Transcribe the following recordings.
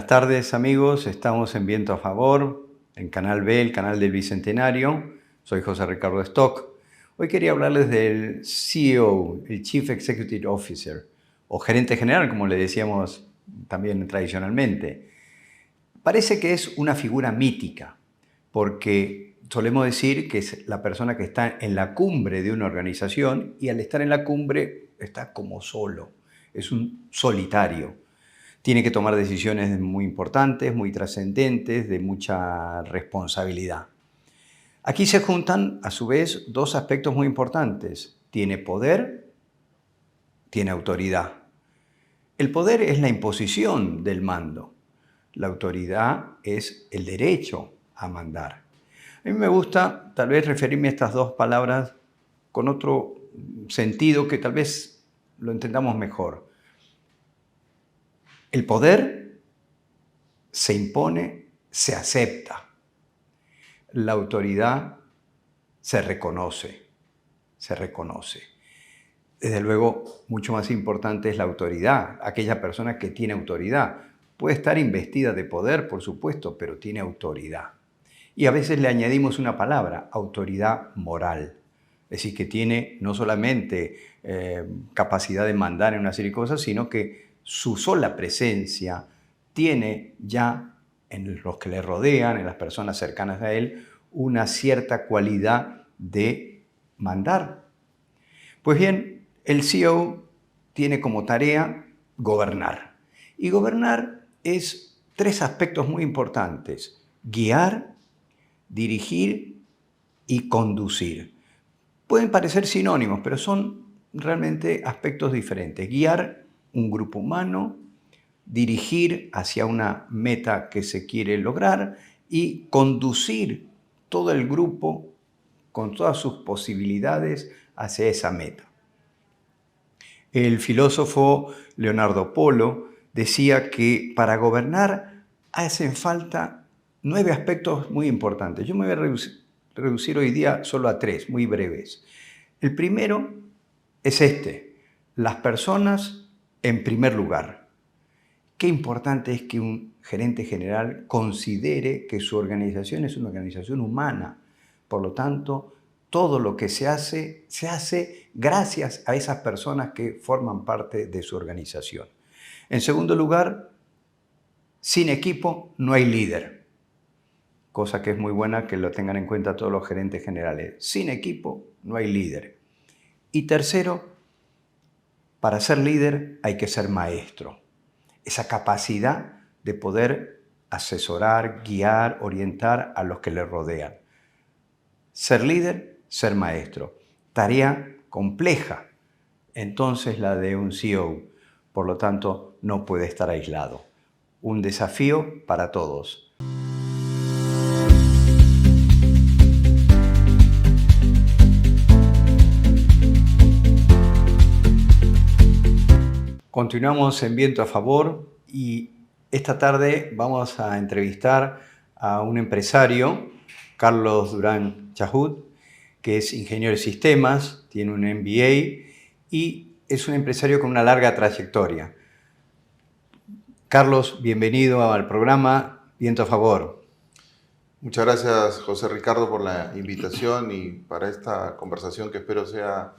Buenas tardes, amigos. Estamos en Viento a Favor, en Canal B, el canal del Bicentenario. Soy José Ricardo Stock. Hoy quería hablarles del CEO, el Chief Executive Officer, o gerente general, como le decíamos también tradicionalmente. Parece que es una figura mítica, porque solemos decir que es la persona que está en la cumbre de una organización y al estar en la cumbre está como solo, es un solitario. Tiene que tomar decisiones muy importantes, muy trascendentes, de mucha responsabilidad. Aquí se juntan, a su vez, dos aspectos muy importantes. Tiene poder, tiene autoridad. El poder es la imposición del mando. La autoridad es el derecho a mandar. A mí me gusta tal vez referirme a estas dos palabras con otro sentido que tal vez lo entendamos mejor. El poder se impone, se acepta. La autoridad se reconoce, se reconoce. Desde luego, mucho más importante es la autoridad, aquella persona que tiene autoridad. Puede estar investida de poder, por supuesto, pero tiene autoridad. Y a veces le añadimos una palabra, autoridad moral. Es decir, que tiene no solamente capacidad de mandar en una serie de cosas, sino que su sola presencia tiene ya en los que le rodean, en las personas cercanas a él, una cierta cualidad de mandar. Pues bien, el CEO tiene como tarea gobernar. Y gobernar es tres aspectos muy importantes: guiar, dirigir y conducir. Pueden parecer sinónimos, pero son realmente aspectos diferentes. Guiar un grupo humano, dirigir hacia una meta que se quiere lograr y conducir todo el grupo con todas sus posibilidades hacia esa meta. El filósofo Leonardo Polo decía que para gobernar hacen falta 9 aspectos muy importantes. Yo me voy a reducir hoy día solo a 3, muy breves. El primero es las personas en primer lugar. Qué importante es que un gerente general considere que su organización es una organización humana. Por lo tanto, todo lo que se hace gracias a esas personas que forman parte de su organización. En segundo lugar, sin equipo no hay líder. Cosa que es muy buena que lo tengan en cuenta todos los gerentes generales. Sin equipo no hay líder. Y tercero, para ser líder hay que ser maestro. Esa capacidad de poder asesorar, guiar, orientar a los que le rodean. Ser líder, ser maestro. Tarea compleja, entonces la de un CEO. Por lo tanto, no puede estar aislado. Un desafío para todos. Continuamos en Viento a Favor y esta tarde vamos a entrevistar a un empresario, Carlos Durán Chahut, que es ingeniero de sistemas, tiene un MBA y es un empresario con una larga trayectoria. Carlos, bienvenido al programa Viento a Favor. Muchas gracias, José Ricardo, por la invitación y para esta conversación que espero sea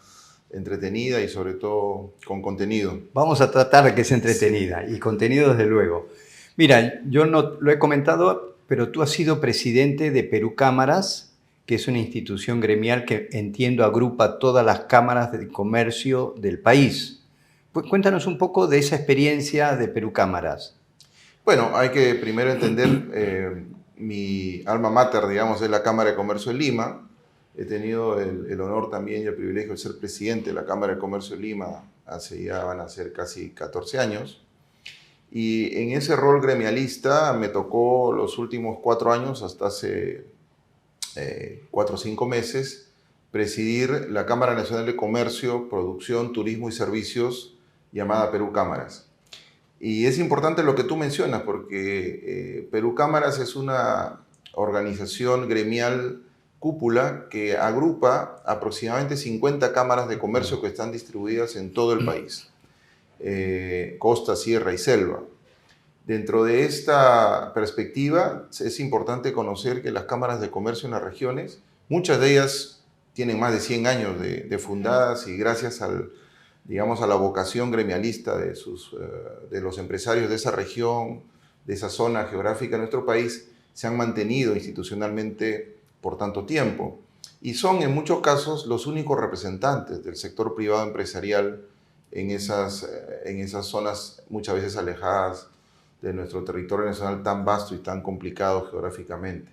entretenida y sobre todo con contenido. Vamos a tratar de que sea entretenida y contenido desde luego. Mira, yo no lo he comentado, pero tú has sido presidente de Perú Cámaras, que es una institución gremial que entiendo agrupa todas las cámaras de comercio del país. Pues cuéntanos un poco de esa experiencia de Perú Cámaras. Bueno, hay que primero entender, mi alma mater, digamos, es la Cámara de Comercio de Lima. He tenido el honor también y el privilegio de ser presidente de la Cámara de Comercio de Lima hace ya van a ser casi 14 años. Y en ese rol gremialista me tocó los últimos 4 años, hasta hace 4 o 5 meses, presidir la Cámara Nacional de Comercio, Producción, Turismo y Servicios, llamada Perú Cámaras. Y es importante lo que tú mencionas, porque Perú Cámaras es una organización gremial cúpula que agrupa aproximadamente 50 cámaras de comercio que están distribuidas en todo el país, costa, sierra y selva. Dentro de esta perspectiva, es importante conocer que las cámaras de comercio en las regiones, muchas de ellas tienen más de 100 años de fundadas, y gracias digamos, a la vocación gremialista de los empresarios de esa región, de esa zona geográfica de nuestro país, se han mantenido institucionalmente por tanto tiempo. Y son en muchos casos los únicos representantes del sector privado empresarial en esas zonas muchas veces alejadas de nuestro territorio nacional tan vasto y tan complicado geográficamente.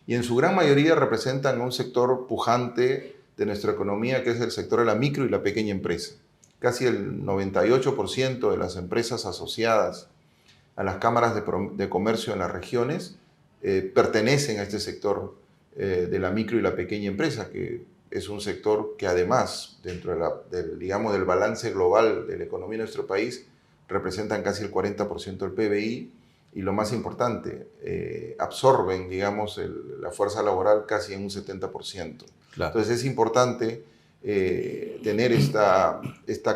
Y en su gran mayoría representan un sector pujante de nuestra economía, que es el sector de la micro y la pequeña empresa. Casi el 98% de las empresas asociadas a las cámaras de comercio en las regiones pertenecen a este sector de la micro y la pequeña empresa, que es un sector que además, dentro digamos, del balance global de la economía de nuestro país, representan casi el 40% del PBI, y lo más importante, absorben, digamos, la fuerza laboral casi en un 70%. Claro. Entonces es importante tener esta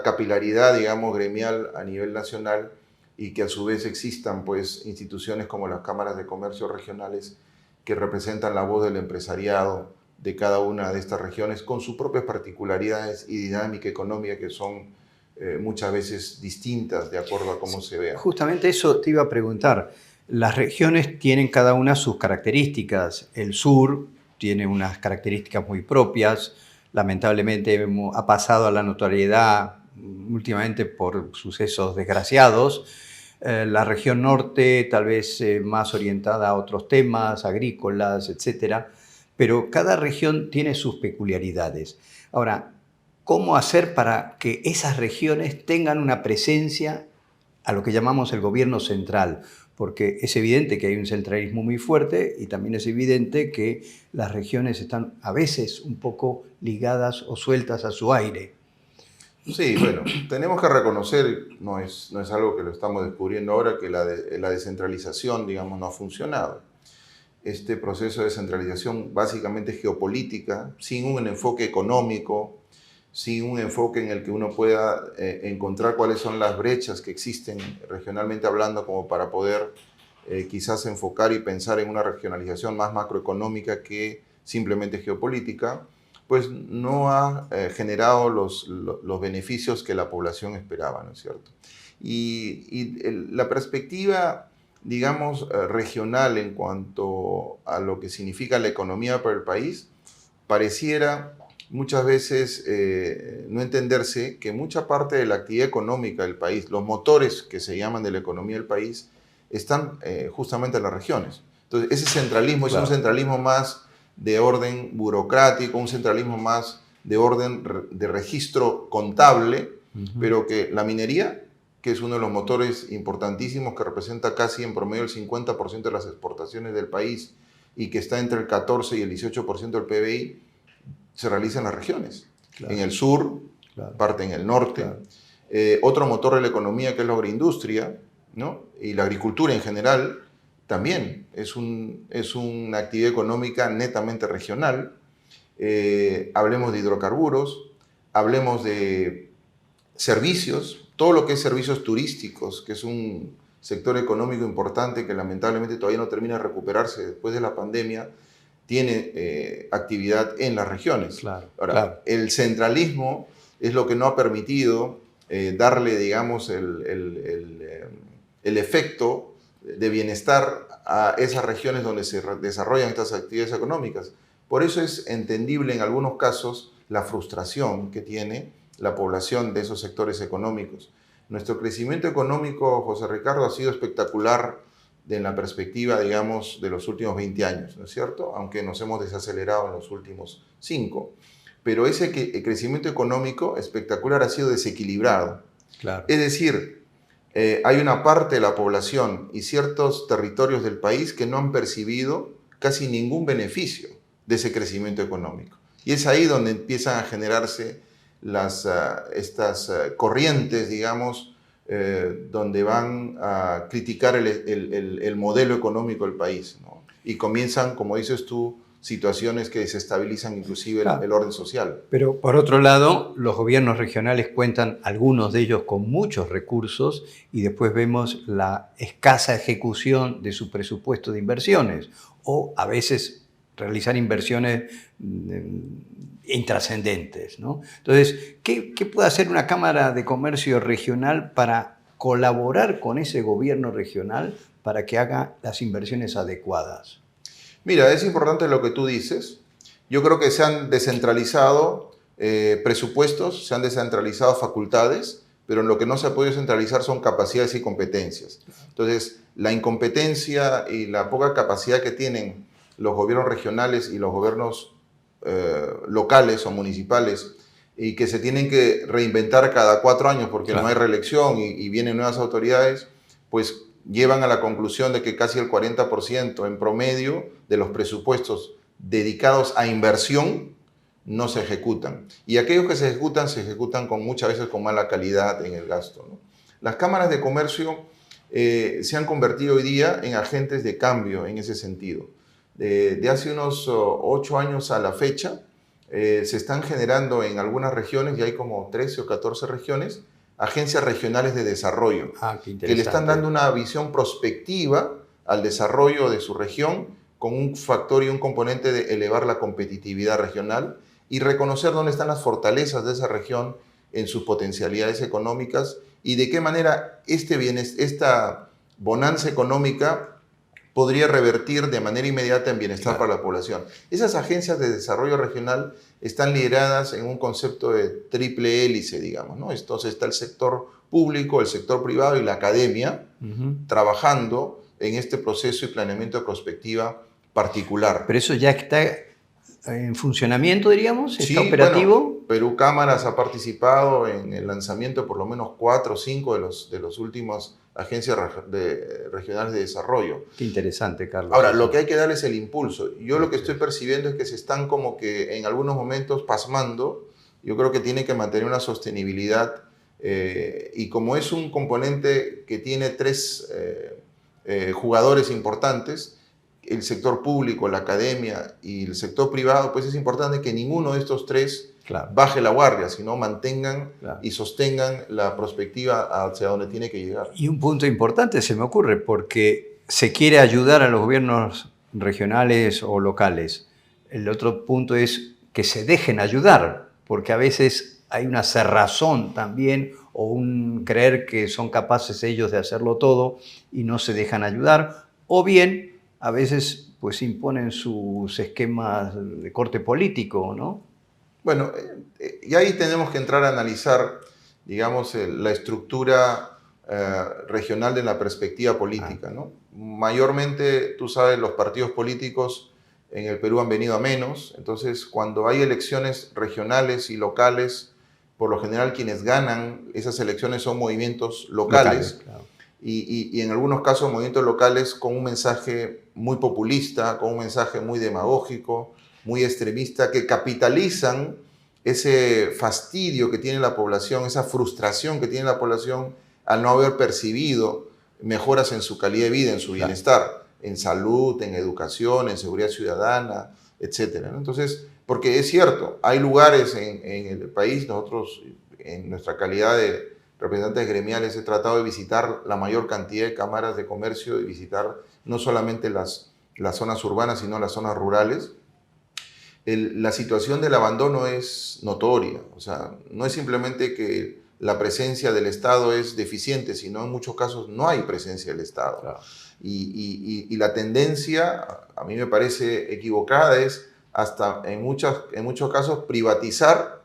capilaridad, digamos, gremial a nivel nacional, y que a su vez existan, pues, instituciones como las cámaras de comercio regionales que representan la voz del empresariado de cada una de estas regiones con sus propias particularidades y dinámica económica, que son muchas veces distintas de acuerdo a cómo se vea. Justamente eso te iba a preguntar. Las regiones tienen cada una sus características. El sur tiene unas características muy propias. Lamentablemente ha pasado a la notoriedad últimamente por sucesos desgraciados. La región norte tal vez más orientada a otros temas, agrícolas, etcétera. Pero cada región tiene sus peculiaridades. Ahora, ¿cómo hacer para que esas regiones tengan una presencia a lo que llamamos el gobierno central? Porque es evidente que hay un centralismo muy fuerte, y también es evidente que las regiones están a veces un poco ligadas o sueltas a su aire. Sí, bueno, tenemos que reconocer, no es algo que lo estamos descubriendo ahora, que la descentralización, digamos, no ha funcionado. Este proceso de descentralización básicamente es geopolítica, sin un enfoque económico, sin un enfoque en el que uno pueda encontrar cuáles son las brechas que existen regionalmente hablando, como para poder quizás enfocar y pensar en una regionalización más macroeconómica que simplemente geopolítica, pues no ha generado los beneficios que la población esperaba, ¿no es cierto? Y la perspectiva, digamos, regional en cuanto a lo que significa la economía para el país, pareciera muchas veces no entenderse que mucha parte de la actividad económica del país, los motores que se llaman de la economía del país, están justamente en las regiones. Entonces, ese centralismo es un centralismo más de orden burocrático, un centralismo más de orden de registro contable, pero que la minería, que es uno de los motores importantísimos, que representa casi en promedio el 50% de las exportaciones del país y que está entre el 14 y el 18% del PBI, se realiza en las regiones. Claro. En el sur, claro, parte en el norte. Claro. Otro motor de la economía, que es la agroindustria, ¿no? Y la agricultura en general, también es una actividad económica netamente regional. Hablemos de hidrocarburos, hablemos de servicios, todo lo que es servicios turísticos, que es un sector económico importante que lamentablemente todavía no termina de recuperarse después de la pandemia, tiene actividad en las regiones. Claro, ahora, claro, el centralismo es lo que no ha permitido darle, digamos, el efecto de bienestar a esas regiones donde se desarrollan estas actividades económicas. Por eso es entendible en algunos casos la frustración que tiene la población de esos sectores económicos. Nuestro crecimiento económico, José Ricardo, ha sido espectacular en la perspectiva, digamos, de los últimos 20 años, ¿no es cierto? Aunque nos hemos desacelerado en los últimos 5. Pero ese crecimiento económico espectacular ha sido desequilibrado. Claro. Es decir, hay una parte de la población y ciertos territorios del país que no han percibido casi ningún beneficio de ese crecimiento económico. Y es ahí donde empiezan a generarse estas corrientes, digamos, donde van a criticar el modelo económico del país, ¿no? Y comienzan, como dices tú, situaciones que desestabilizan inclusive Claro. el orden social. Pero por otro lado, los gobiernos regionales cuentan, algunos de ellos, con muchos recursos y después vemos la escasa ejecución de su presupuesto de inversiones o a veces realizar inversiones intrascendentes, ¿no? Entonces, ¿qué puede hacer una Cámara de Comercio regional para colaborar con ese gobierno regional para que haga las inversiones adecuadas? Mira, es importante lo que tú dices. Yo creo que se han descentralizado presupuestos, se han descentralizado facultades, pero en lo que no se ha podido centralizar son capacidades y competencias. Entonces, la incompetencia y la poca capacidad que tienen los gobiernos regionales y los gobiernos locales o municipales, y que se tienen que reinventar cada 4 años porque Claro. no hay reelección y vienen nuevas autoridades, pues llevan a la conclusión de que casi el 40% en promedio de los presupuestos dedicados a inversión no se ejecutan. Y aquellos que se ejecutan con muchas veces con mala calidad en el gasto, ¿no? Las cámaras de comercio se han convertido hoy día en agentes de cambio en ese sentido. De hace unos 8 años a la fecha, se están generando en algunas regiones, y hay como 13 o 14 regiones, agencias regionales de desarrollo, Ah, qué que le están interesante. dando una visión prospectiva al desarrollo de su región, con un factor y un componente de elevar la competitividad regional y reconocer dónde están las fortalezas de esa región en sus potencialidades económicas y de qué manera esta bonanza económica podría revertir de manera inmediata en bienestar Claro. para la población. Esas agencias de desarrollo regional están lideradas en un concepto de triple hélice, digamos, ¿no? Entonces está el sector público, el sector privado y la academia trabajando en este proceso y planeamiento de prospectiva particular. Pero eso ya está en funcionamiento, diríamos, está Sí, bueno, operativo. Perú Cámaras ha participado en el lanzamiento de por lo menos 4 o 5 de los últimos agencias regionales de desarrollo. Qué interesante, Carlos. Ahora, eso. lo que hay que dar es el impulso. Yo lo que Ok. estoy percibiendo es que se están como que en algunos momentos pasmando. Yo creo que tiene que mantener una sostenibilidad y como es un componente que tiene 3 jugadores importantes, el sector público, la academia y el sector privado, pues es importante que ninguno de estos 3 Claro. baje la guardia, sino mantengan Claro. y sostengan la perspectiva hacia donde tiene que llegar. Y un punto importante se me ocurre, porque se quiere ayudar a los gobiernos regionales o locales. El otro punto es que se dejen ayudar, porque a veces hay una cerrazón también o un creer que son capaces ellos de hacerlo todo y no se dejan ayudar, o bien a veces pues imponen sus esquemas de corte político, ¿no? Bueno, y ahí tenemos que entrar a analizar, digamos, la estructura regional de la perspectiva política, ¿no? Mayormente, tú sabes, los partidos políticos en el Perú han venido a menos, entonces cuando hay elecciones regionales y locales, por lo general quienes ganan esas elecciones son movimientos locales. Claro. Y en algunos casos movimientos locales con un mensaje muy populista, con un mensaje muy demagógico, muy extremista, que capitalizan ese fastidio que tiene la población, esa frustración que tiene la población al no haber percibido mejoras en su calidad de vida, en su bienestar, en salud, en educación, en seguridad ciudadana, etcétera, ¿no? Entonces, porque es cierto, hay lugares en el país, nosotros en nuestra calidad de representantes gremiales he tratado de visitar la mayor cantidad de cámaras de comercio, de visitar no solamente las zonas urbanas, sino las zonas rurales. La situación del abandono es notoria, o sea, no es simplemente que la presencia del Estado es deficiente, sino en muchos casos no hay presencia del Estado. Claro. Y la tendencia, a mí me parece equivocada, es hasta en muchos casos privatizar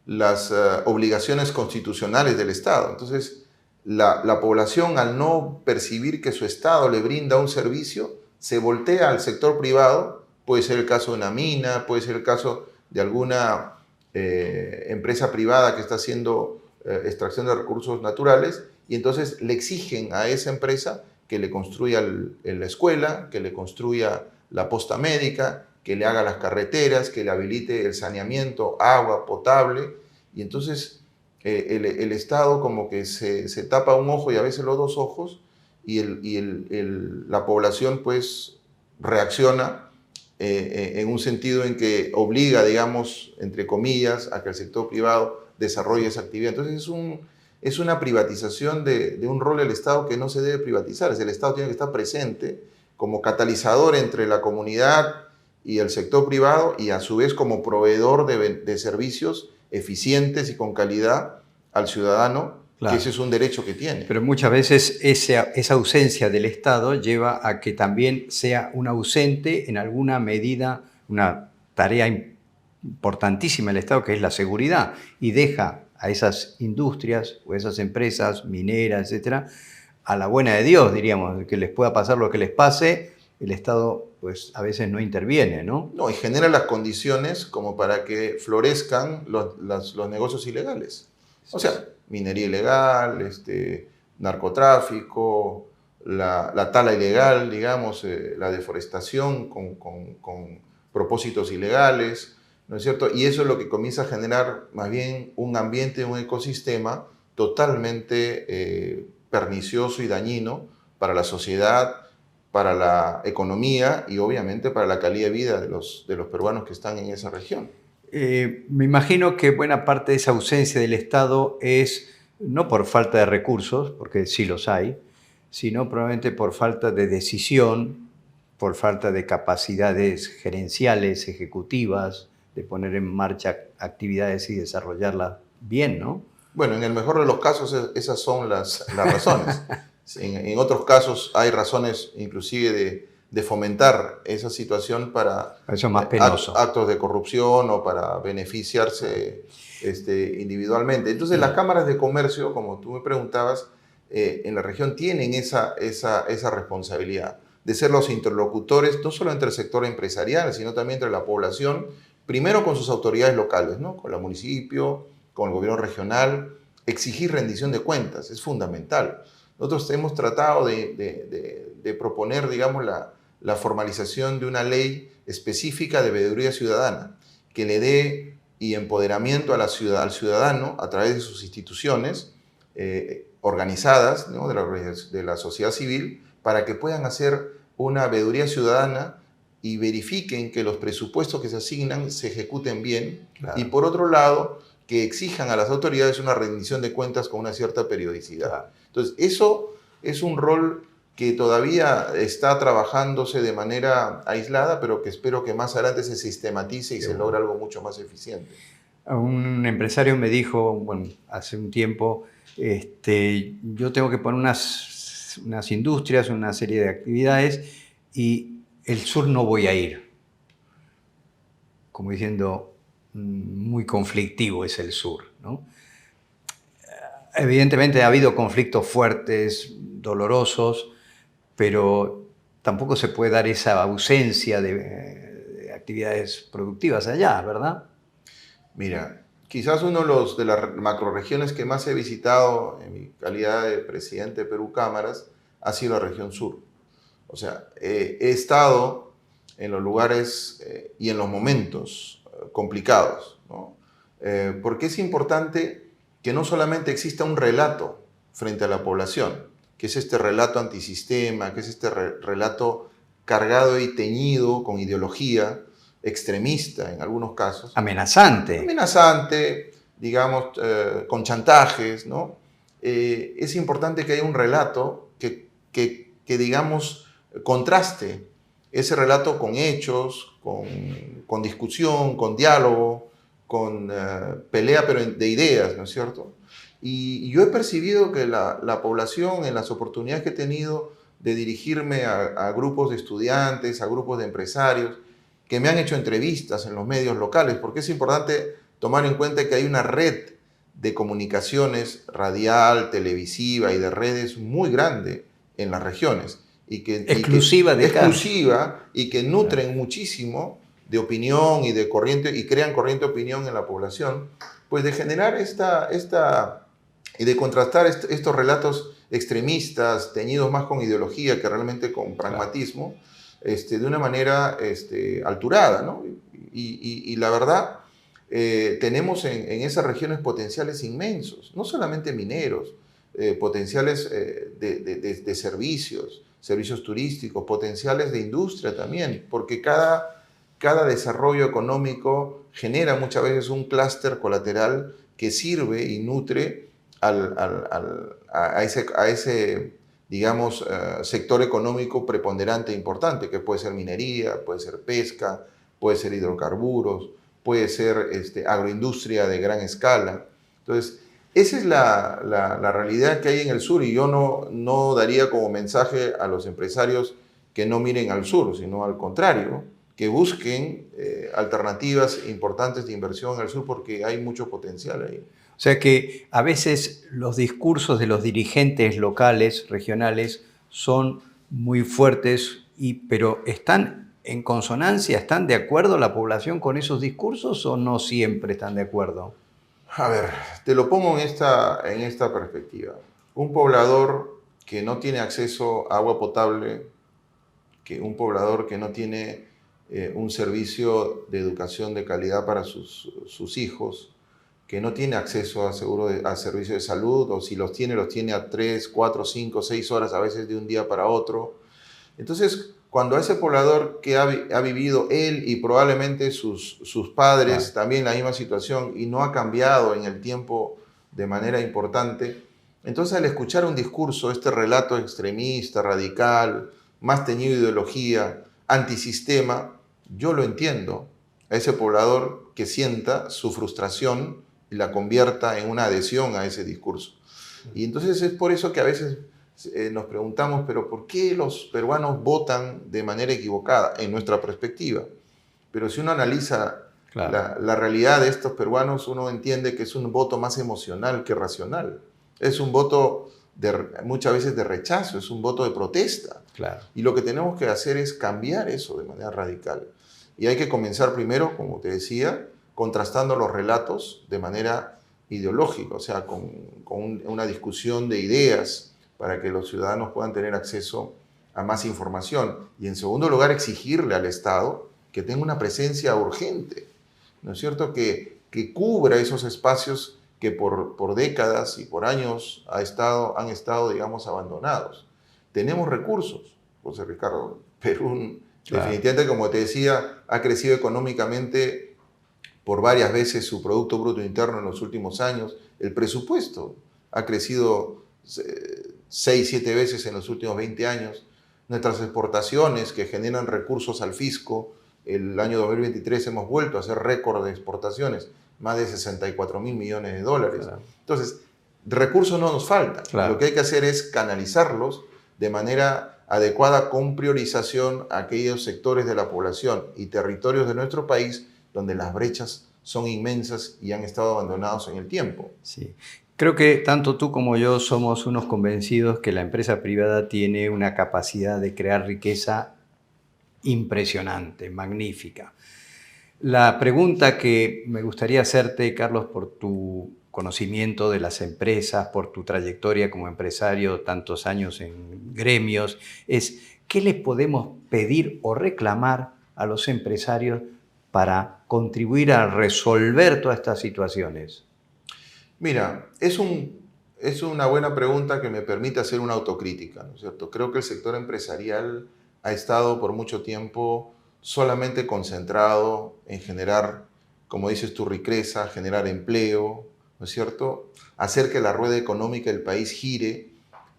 las obligaciones constitucionales del Estado. Entonces, la población, al no percibir que su Estado le brinda un servicio, se voltea al sector privado. Puede ser el caso de una mina, puede ser el caso de alguna empresa privada que está haciendo extracción de recursos naturales, y entonces le exigen a esa empresa que le construya la escuela, que le construya la posta médica, que le haga las carreteras, que le habilite el saneamiento, agua potable, y entonces el Estado como que se tapa un ojo y a veces los dos ojos, y la población pues reacciona en un sentido en que obliga, digamos, entre comillas, a que el sector privado desarrolle esa actividad. Entonces es una privatización de un rol del Estado que no se debe privatizar. El Estado tiene que estar presente como catalizador entre la comunidad y el sector privado, y a su vez como proveedor de servicios eficientes y con calidad al ciudadano, Claro. que ese es un derecho que tiene. Pero muchas veces esa ausencia del Estado lleva a que también sea un ausente en alguna medida, una tarea importantísima del Estado, que es la seguridad, y deja a esas industrias o esas empresas mineras, etcétera, a la buena de Dios, diríamos, que les pueda pasar lo que les pase, el Estado pues a veces no interviene, ¿no? No, y genera las condiciones como para que florezcan los negocios ilegales. O sea, minería ilegal, narcotráfico, la tala ilegal, digamos, la deforestación con propósitos ilegales, ¿no es cierto? Y eso es lo que comienza a generar más bien un ambiente, un ecosistema totalmente pernicioso y dañino para la sociedad, para la economía y obviamente para la calidad de vida de los peruanos que están en esa región. Me imagino que buena parte de esa ausencia del Estado es no por falta de recursos, porque sí los hay, sino probablemente por falta de decisión, por falta de capacidades gerenciales, ejecutivas, de poner en marcha actividades y desarrollarlas bien, ¿no? Bueno, en el mejor de los casos esas son las razones. En otros casos hay razones inclusive de fomentar esa situación para Eso es más penoso. actos de corrupción o para beneficiarse individualmente. Entonces las cámaras de comercio, como tú me preguntabas, en la región tienen esa responsabilidad de ser los interlocutores, no solo entre el sector empresarial, sino también entre la población, primero con sus autoridades locales, ¿no? Con el municipio, con el gobierno regional. Exigir rendición de cuentas es fundamental. Nosotros hemos tratado de proponer, digamos, la formalización de una ley específica de veeduría ciudadana que le dé y empoderamiento al ciudadano a través de sus instituciones organizadas, ¿no? de la sociedad civil, para que puedan hacer una veeduría ciudadana y verifiquen que los presupuestos que se asignan se ejecuten bien. Claro. Y por otro lado, que exijan a las autoridades una rendición de cuentas con una cierta periodicidad. Claro. Entonces, eso es un rol que todavía está trabajándose de manera aislada, pero que espero que más adelante se sistematice y se logre algo mucho más eficiente. Un empresario me dijo, bueno, hace un tiempo, yo tengo que poner unas industrias, una serie de actividades, y el sur no voy a ir. Como diciendo, muy conflictivo es el sur, ¿no? Evidentemente ha habido conflictos fuertes, dolorosos, pero tampoco se puede dar esa ausencia de actividades productivas allá, ¿verdad? Mira, quizás uno de las macroregiones que más he visitado en mi calidad de presidente de Perú Cámaras ha sido la región sur. O sea, he estado en los lugares y en los momentos complicados, ¿no? Porque es importante que no solamente exista un relato frente a la población, que es este relato antisistema, que es este relato cargado y teñido con ideología extremista en algunos casos. Amenazante. Amenazante, digamos, con chantajes, ¿no? Es importante que haya un relato que digamos, contraste ese relato con hechos, con discusión, con diálogo, con pelea pero de ideas, ¿no es cierto? Y yo he percibido que la población, en las oportunidades que he tenido de dirigirme a grupos de estudiantes, a grupos de empresarios, que me han hecho entrevistas en los medios locales, porque es importante tomar en cuenta que hay una red de comunicaciones radial, televisiva y de redes muy grande en las regiones. Exclusiva y que nutren muchísimo de opinión y de corriente, y crean corriente de opinión en la población, pues de generar y de contrastar estos relatos extremistas, teñidos más con ideología que realmente con pragmatismo, de una manera alturada, ¿no? Y la verdad, tenemos en esas regiones potenciales inmensos, no solamente mineros, potenciales de servicios turísticos, potenciales de industria también, porque cada cada desarrollo económico genera muchas veces un clúster colateral que sirve y nutre a ese digamos, sector económico preponderante e importante, que puede ser minería, puede ser pesca, puede ser hidrocarburos, puede ser agroindustria de gran escala. Entonces, esa es la realidad que hay en el sur, y yo no daría como mensaje a los empresarios que no miren al sur, sino al contrario, que busquen alternativas importantes de inversión en el sur, porque hay mucho potencial ahí. O sea que a veces los discursos de los dirigentes locales, regionales, son muy fuertes, pero ¿están en consonancia, están de acuerdo la población con esos discursos o no siempre están de acuerdo? A ver, te lo pongo en esta perspectiva. Un poblador que no tiene acceso a agua potable, un poblador que no tiene un servicio de educación de calidad para sus hijos, que no tiene acceso a servicios de salud, o si los tiene a 3, 4, 5, 6 horas a veces de un día para otro. Entonces, cuando a ese poblador que ha vivido él y probablemente sus padres también la misma situación y no ha cambiado en el tiempo de manera importante, entonces al escuchar un discurso, este relato extremista, radical, más teñido de ideología, antisistema, yo lo entiendo. A ese poblador que sienta su frustración y la convierta en una adhesión a ese discurso. Y entonces es por eso que a veces nos preguntamos, pero ¿por qué los peruanos votan de manera equivocada? En nuestra perspectiva. Pero si uno analiza la realidad de estos peruanos, uno entiende que es un voto más emocional que racional. Es un voto muchas veces de rechazo, es un voto de protesta. Claro. Y lo que tenemos que hacer es cambiar eso de manera radical. Y hay que comenzar primero, como te decía, contrastando los relatos de manera ideológica, o sea, con una discusión de ideas para que los ciudadanos puedan tener acceso a más información. Y en segundo lugar, exigirle al Estado que tenga una presencia urgente, ¿no es cierto? Que cubra esos espacios que por décadas y por años han estado, digamos, abandonados. Tenemos recursos, José Ricardo. Perú, definitivamente, como te decía, ha crecido económicamente por varias veces su Producto Bruto Interno en los últimos años. El presupuesto ha crecido 6, 7 veces en los últimos 20 años. Nuestras exportaciones que generan recursos al fisco, el año 2023 hemos vuelto a hacer récord de exportaciones, más de 64.000 millones de dólares. Claro. Entonces, recursos no nos faltan. Claro. Lo que hay que hacer es canalizarlos de manera adecuada, con priorización a aquellos sectores de la población y territorios de nuestro país donde las brechas son inmensas y han estado abandonados en el tiempo. Sí. Creo que tanto tú como yo somos unos convencidos que la empresa privada tiene una capacidad de crear riqueza impresionante, magnífica. La pregunta que me gustaría hacerte, Carlos, por tu conocimiento de las empresas, por tu trayectoria como empresario, tantos años en gremios, es ¿qué le podemos pedir o reclamar a los empresarios para contribuir a resolver todas estas situaciones? Mira, es una buena pregunta que me permite hacer una autocrítica, ¿no es cierto? Creo que el sector empresarial ha estado por mucho tiempo solamente concentrado en generar, como dices tu riqueza, generar empleo, ¿no es cierto? Hacer que la rueda económica del país gire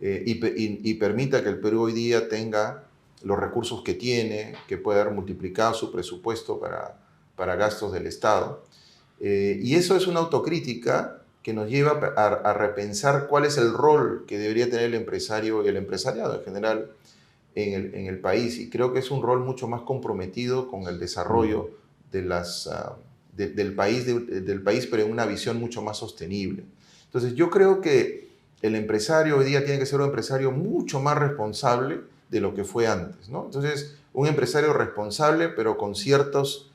y permita que el Perú hoy día tenga los recursos que tiene, que pueda haber multiplicado su presupuesto para gastos del Estado. Y eso es una autocrítica que nos lleva a repensar cuál es el rol que debería tener el empresario y el empresariado en general en el país. Y creo que es un rol mucho más comprometido con el desarrollo del país, pero en una visión mucho más sostenible. Entonces, yo creo que el empresario hoy día tiene que ser un empresario mucho más responsable de lo que fue antes, ¿no? Entonces, un empresario responsable, pero con ciertos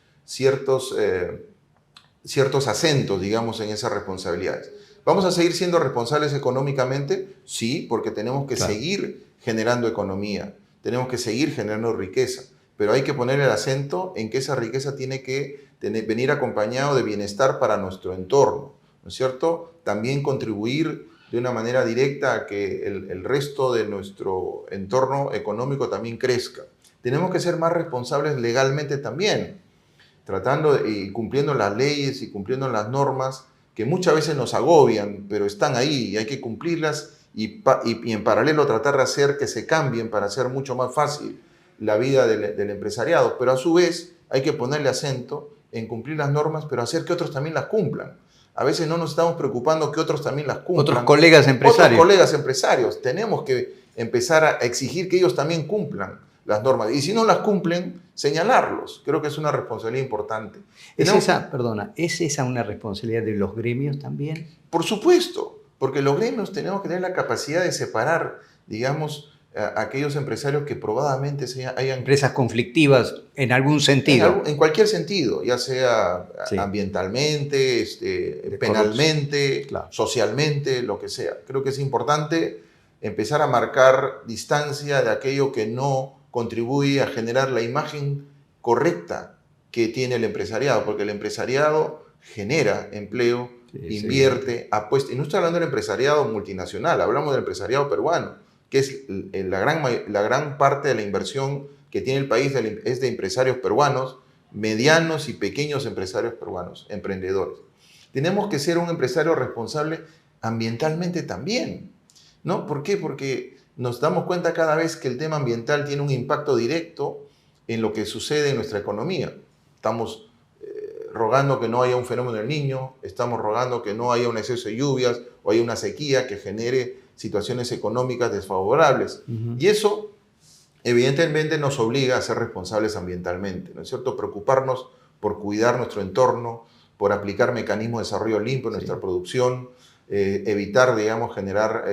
acentos, digamos, en esas responsabilidades. ¿Vamos a seguir siendo responsables económicamente? Sí, porque tenemos que seguir generando economía, tenemos que seguir generando riqueza, pero hay que poner el acento en que esa riqueza tiene que venir acompañado de bienestar para nuestro entorno, ¿no es cierto? También contribuir de una manera directa a que el resto de nuestro entorno económico también crezca. Tenemos que ser más responsables legalmente también. y cumpliendo las leyes y cumpliendo las normas que muchas veces nos agobian, pero están ahí y hay que cumplirlas y en paralelo tratar de hacer que se cambien para hacer mucho más fácil la vida del empresariado. Pero a su vez hay que ponerle acento en cumplir las normas, pero hacer que otros también las cumplan. A veces no nos estamos preocupando que otros también las cumplan. Otros colegas empresarios. Otros colegas empresarios. Tenemos que empezar a exigir que ellos también cumplan las normas. Y si no las cumplen, señalarlos. Creo que es una responsabilidad importante. ¿Es esa una responsabilidad de los gremios también? Por supuesto, porque los gremios tenemos que tener la capacidad de separar, digamos, a aquellos empresarios que probadamente hayan... Empresas conflictivas en algún sentido. En cualquier sentido, ya sea sí. ambientalmente, penalmente, claro, socialmente, lo que sea. Creo que es importante empezar a marcar distancia de aquello que no contribuye a generar la imagen correcta que tiene el empresariado, porque el empresariado genera empleo, sí, invierte, sí, apuesta. Y no estoy hablando del empresariado multinacional, hablamos del empresariado peruano, que es la gran parte de la inversión que tiene el país es de empresarios peruanos, medianos y pequeños empresarios peruanos, emprendedores. Tenemos que ser un empresario responsable ambientalmente también, ¿no? ¿Por qué? Porque nos damos cuenta cada vez que el tema ambiental tiene un impacto directo en lo que sucede en nuestra economía. Estamos rogando que no haya un fenómeno del Niño, estamos rogando que no haya un exceso de lluvias o haya una sequía que genere situaciones económicas desfavorables. Y eso, evidentemente, nos obliga a ser responsables ambientalmente, ¿no es cierto? Preocuparnos por cuidar nuestro entorno, por aplicar mecanismos de desarrollo limpio en nuestra producción, evitar, digamos, generar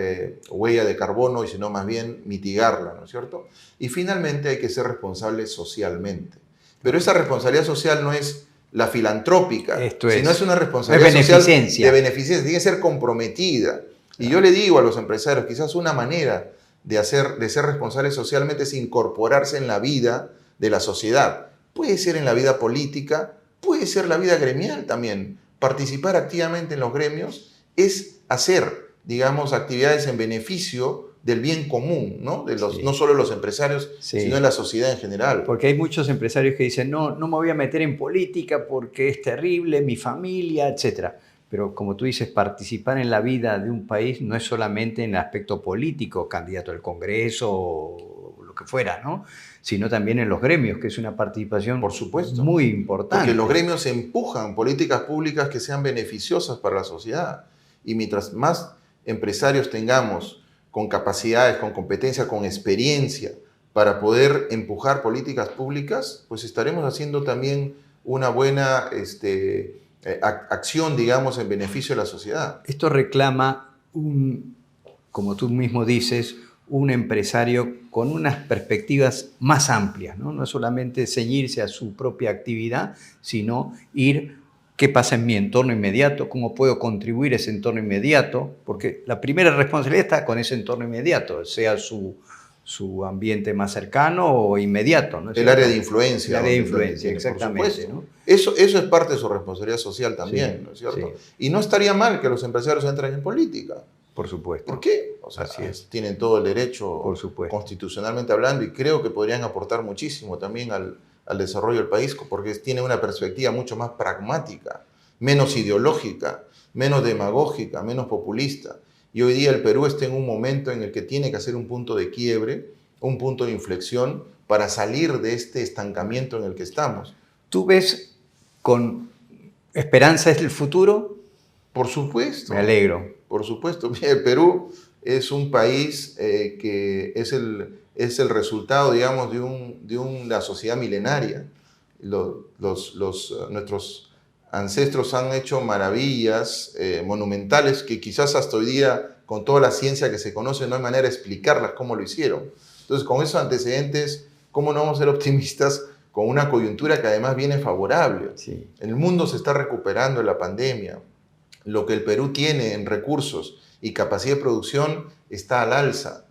huella de carbono y sino más bien mitigarla, ¿no es cierto? Y finalmente hay que ser responsables socialmente. Pero esa responsabilidad social no es la filantrópica, sino es una responsabilidad social de beneficencia, tiene que ser comprometida. Y yo le digo a los empresarios, quizás una manera de ser responsables socialmente es incorporarse en la vida de la sociedad. Puede ser en la vida política, puede ser la vida gremial también. Participar activamente en los gremios es hacer, digamos, actividades en beneficio del bien común, ¿no? No solo de los empresarios, sino de la sociedad en general. Porque hay muchos empresarios que dicen, no me voy a meter en política porque es terrible, mi familia, etc. Pero como tú dices, participar en la vida de un país no es solamente en el aspecto político, candidato al Congreso o lo que fuera, ¿no? Sino también en los gremios, que es una participación, por supuesto, muy importante. Porque los gremios empujan políticas públicas que sean beneficiosas para la sociedad. Y mientras más empresarios tengamos con capacidades, con competencia, con experiencia para poder empujar políticas públicas, pues estaremos haciendo también una buena acción, digamos, en beneficio de la sociedad. Esto reclama, como tú mismo dices, un empresario con unas perspectivas más amplias, ¿no? No solamente ceñirse a su propia actividad, sino ir, ¿qué pasa en mi entorno inmediato? ¿Cómo puedo contribuir a ese entorno inmediato? Porque la primera responsabilidad está con ese entorno inmediato, sea su ambiente más cercano o inmediato, ¿no? El área de influencia. El área de influencia, exactamente, ¿no? Eso es parte de su responsabilidad social también, sí, ¿no es cierto? Sí. Y no estaría mal que los empresarios entren en política. Por supuesto. ¿Por qué? O sea, tienen todo el derecho, por supuesto, constitucionalmente hablando, y creo que podrían aportar muchísimo también al desarrollo del país, porque tiene una perspectiva mucho más pragmática, menos ideológica, menos demagógica, menos populista. Y hoy día el Perú está en un momento en el que tiene que hacer un punto de quiebre, un punto de inflexión para salir de este estancamiento en el que estamos. ¿Tú ves con esperanza el futuro? Por supuesto. Me alegro. Por supuesto. El Perú es un país que es el resultado, digamos, de una sociedad milenaria. Nuestros ancestros han hecho maravillas monumentales que quizás hasta hoy día, con toda la ciencia que se conoce, no hay manera de explicarlas cómo lo hicieron. Entonces, con esos antecedentes, ¿cómo no vamos a ser optimistas con una coyuntura que además viene favorable? Sí. El mundo se está recuperando de la pandemia. Lo que el Perú tiene en recursos y capacidad de producción está al alza.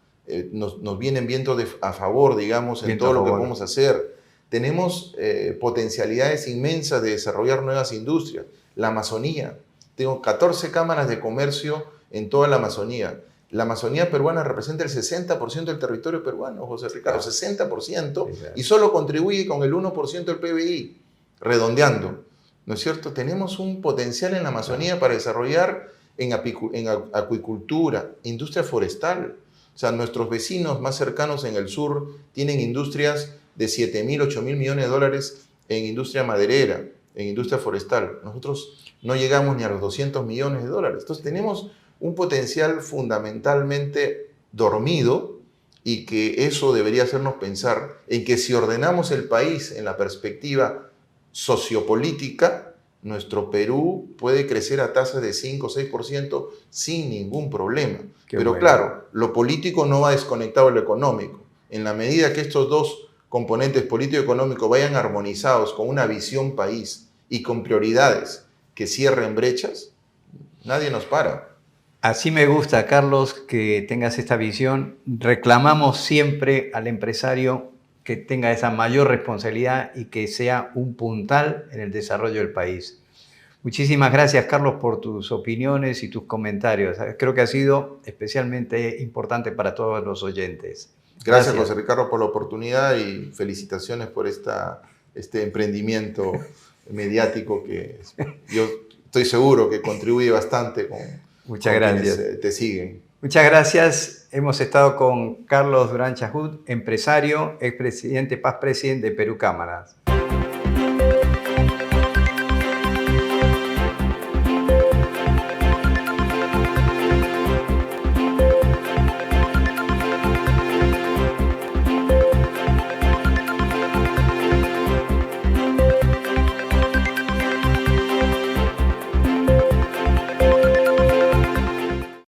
Nos vienen vientos a favor, digamos, en todo lo que podemos hacer. Tenemos potencialidades inmensas de desarrollar nuevas industrias. La Amazonía. Tengo 14 cámaras de comercio en toda la Amazonía. La Amazonía peruana representa el 60% del territorio peruano, José Ricardo, 60%, y solo contribuye con el 1% del PBI. redondeando, ¿no es cierto? Tenemos un potencial en la Amazonía para desarrollar en acuicultura, industria forestal. O sea, nuestros vecinos más cercanos en el sur tienen industrias de 7.000, 8.000 millones de dólares en industria maderera, en industria forestal. Nosotros no llegamos ni a los 200 millones de dólares. Entonces tenemos un potencial fundamentalmente dormido y que eso debería hacernos pensar en que si ordenamos el país en la perspectiva sociopolítica, nuestro Perú puede crecer a tasas de 5 o 6% sin ningún problema. Pero bueno. claro, lo político no va desconectado de lo económico. En la medida que estos dos componentes político y económico vayan armonizados con una visión país y con prioridades que cierren brechas, nadie nos para. Así me gusta, Carlos, que tengas esta visión. Reclamamos siempre al empresario que tenga esa mayor responsabilidad y que sea un puntal en el desarrollo del país. Muchísimas gracias, Carlos, por tus opiniones y tus comentarios. Creo que ha sido especialmente importante para todos los oyentes. Gracias, José Ricardo, por la oportunidad y felicitaciones por este emprendimiento mediático que yo estoy seguro que contribuye bastante con quienes te siguen. Muchas gracias. Hemos estado con Carlos Durán Chahut, empresario, expresidente, paz presidente de Perú Cámaras.